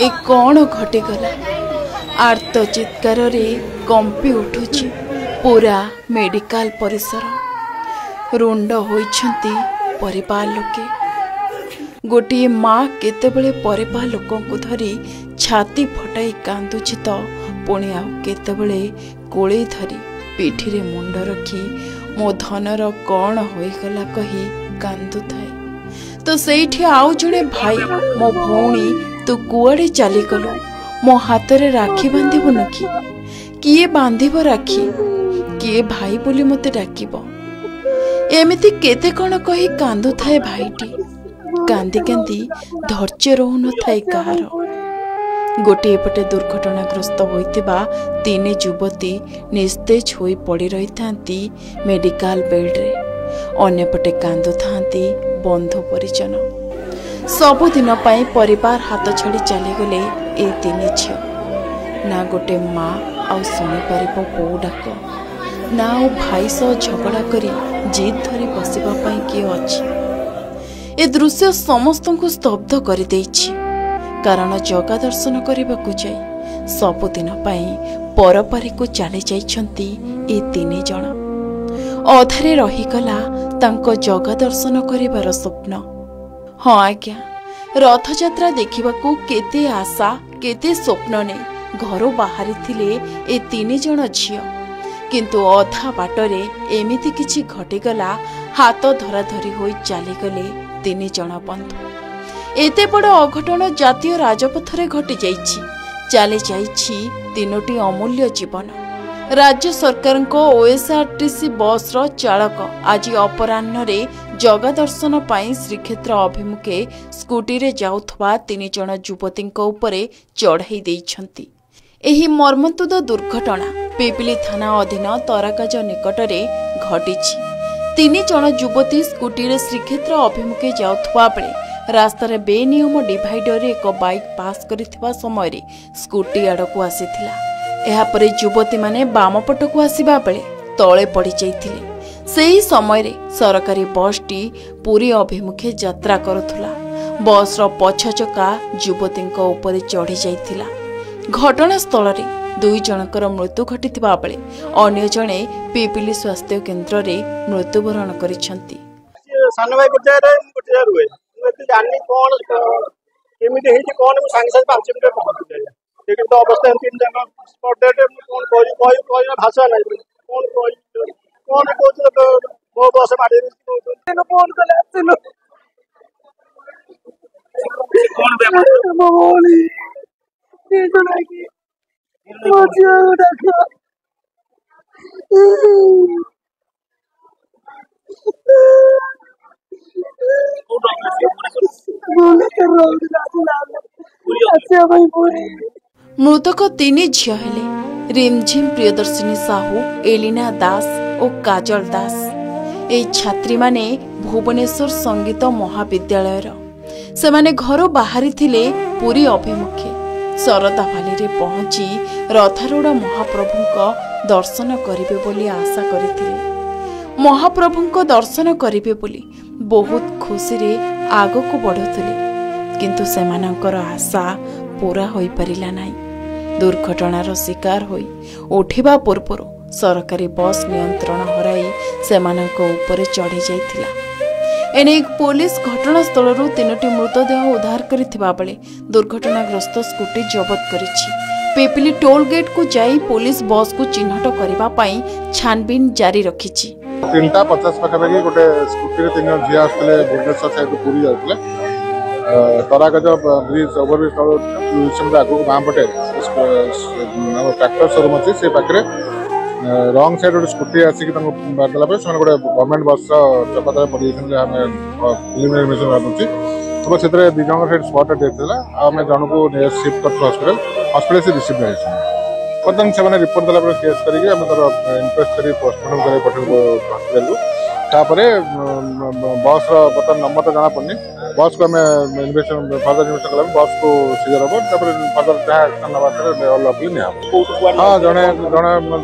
ए कौन घटीगला आर्त चित्कार कंपी उठुची पूरा मेडिकल परिसर रुंड होइछंती परिवार लोके। गोटे माँ केतेबेले परिवार लोकंकु धरी छाती फटाई कांदुची तो पुणी आउ केतेबेले कोले धरी पिठीरे मुंड रखी मो धनर कौन होइगला कही कांदु थाए। तो सेठी आउ जड़े भाई मो भौणी तू कुआड़े चली गलु मो हाथ रे राखी बांधिबुन कि किए बांधिब राखी किए भाई बोली मते डाकिब एमिति केते कौन कही कांदु थाए। भाईटी कांदी कांदी धैर्य रहु न थाए कहार। गोटे एपटे दुर्घटनाग्रस्त होइतिबा तीन युवती निस्तेज होई पड़ी रही थांती मेडिकल बेड रे। अन्यपटे कांदु थांती बंधु परिजन। सबुदिन परिवार हाथ छाड़ी चलीगले ए तीन झील। ना गोटे माँ आउ शुणी पार बो डाक ना आ भाई सह झगड़ा करी जिद धरी बसवाई किए अच्छी। ए दृश्य समस्त को स्तब्ध कर देइछि। कारण जगा दर्शन करने को जाई सबुदिन परपारी को चली जाइछंती ए तीन जण। अधारे रहीगला तांको जगा दर्शन करिवार स्वप्न। हाँ आज्ञा रथयात्रा देखिबाकू केते आशा केते स्वप्न ने घर बाहरी थिले ए तीन जण झियो। किंतु अधा बाटरे एमिति किछि घटीगला हाथ धराधरी होई चलीगले तीन जण बंधु। एते बड़ अघटन जातीय राजपथरे घटी जाइछि। चली जाइछि तीनोटी अमूल्य जीवन। राज्य सरकार को ओएसआरटीसी बस रो चालक आज अपराह्न जगा दर्शन पाई श्रीक्षेत्र अभिमुखे स्कूटी रे जाउथबा तीन जण युवती उपरे चढ़ाई देइछंती। एही मर्मन्तुद दुर्घटना पिपिली थाना अधीन तराकाज निकटरे घटिछि। तीन जण युवती स्कूटी रे श्रीक्षेत्र अभिमुखे जाउथबा बेले रास्तार बेनियम डिवाइडर रे एक बाइक पास करिथिबा समय स्कूटी आड़कू आसीथिला। एहापरे युवती माने बाम पटकू आसीबा बेले तळे पड़ी जाइथिले। सेही समय रे सरकारी बसटी पुरी अभिमुखे यात्रा करुथुला। बस रो पछ चका युवतींको उपरे चढ़ी जाइथिला। घटनास्थल रे दुई जनकर मृत्यु घटिथिबा बेले अन्य जणे पिपिली स्वास्थ्य केन्द्र रे मृत्युवरण करिसंती। सानो भाई गुटे रुए एते जानि कोन केमिति हेछि कोन मु संग संग 5 मिनिट पहुंच जाय। लेकिन तो अवस्था तीन जन स्पॉट डेट कोन कोई भाषा नै कोन को वो बस मारे कोन कले चलो कोन बे मोली ये तो नहीं कि मोचिया डाका मृतक तीन झियो हेले रिमझिम प्रियदर्शिनी साहू, एलिना दास और काजल दास। ए छात्री माने भुवनेश्वर संगीत महाविद्यालय से माने घर बाहरी थिले पुरी अभिमुखे। शरदा भाली रे पहुंची रथारूढ़ महाप्रभुंको दर्शन करिवे बोली आशा करिथिले। महाप्रभुंको दर्शन करिवे बोली बहुत खुशी रे आगको बढ़ुथिले। किंतु सेमानंकर आशा पूरा होई परिला नाही। दुर्घटनार शिकार होई उठिबा पूर्वरु सरकारी बस नियंत्रण हराई सेमानंको उपरे चढ़ी जाइथिला। एने पुलिस घटनास्थल तीनोटी मृतदेह उद्धार करिथिबा बेले दुर्घटनाग्रस्त स्कूटी जबत करिछि। पिपिली टोल गेट को जाई पुलिस बस को चिन्हट करबा पई छानबीन जारी रखिछि। 3:50 पाखापाखि गोटे स्कूटी तीन झिया आसते भुवनेश्वर साइड पूरी जाते तराकाज ब्रिज ओवरब्रिज आगू बाँ पटे ट्राक्टर शोरूम अच्छी से पाखे रंग साइड गोटे स्कूटी आसिक बारदेला गोटे गवर्नमेंट बस चपात पड़ जाते फिल्म एडमिशन बांधुची तो से दुई जन से स्पट डेथ है। आम जन को सिफ्ट कर हस्पिटाल से रिसीव है। बर्तमान से रिपोर्ट देला केस करके इनक्वेस्ट कर पोस्टमार्टम कर पठेबू हस्पिटाल को। बस बर्तमान नंबर तो जाना पड़नी बस को फर्दर इन्वेस्टिगेशन कला बस को सीजर हम फर्दर जहाँ एक्शन ना हाँ जड़े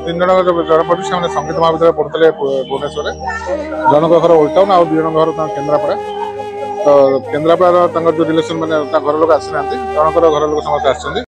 तीन जन जन पड़ी से संगीत महाविद्यालय पढ़ुते भुवनेश्वर जनक घर ओल्ड टाउन आउ 2 जन घर केन्द्रापड़ा तो केन्द्रापड़ा जो रिलेसन मैंने घर लोक आसी ना जनकर घर लोक समस्त आसछन्ति।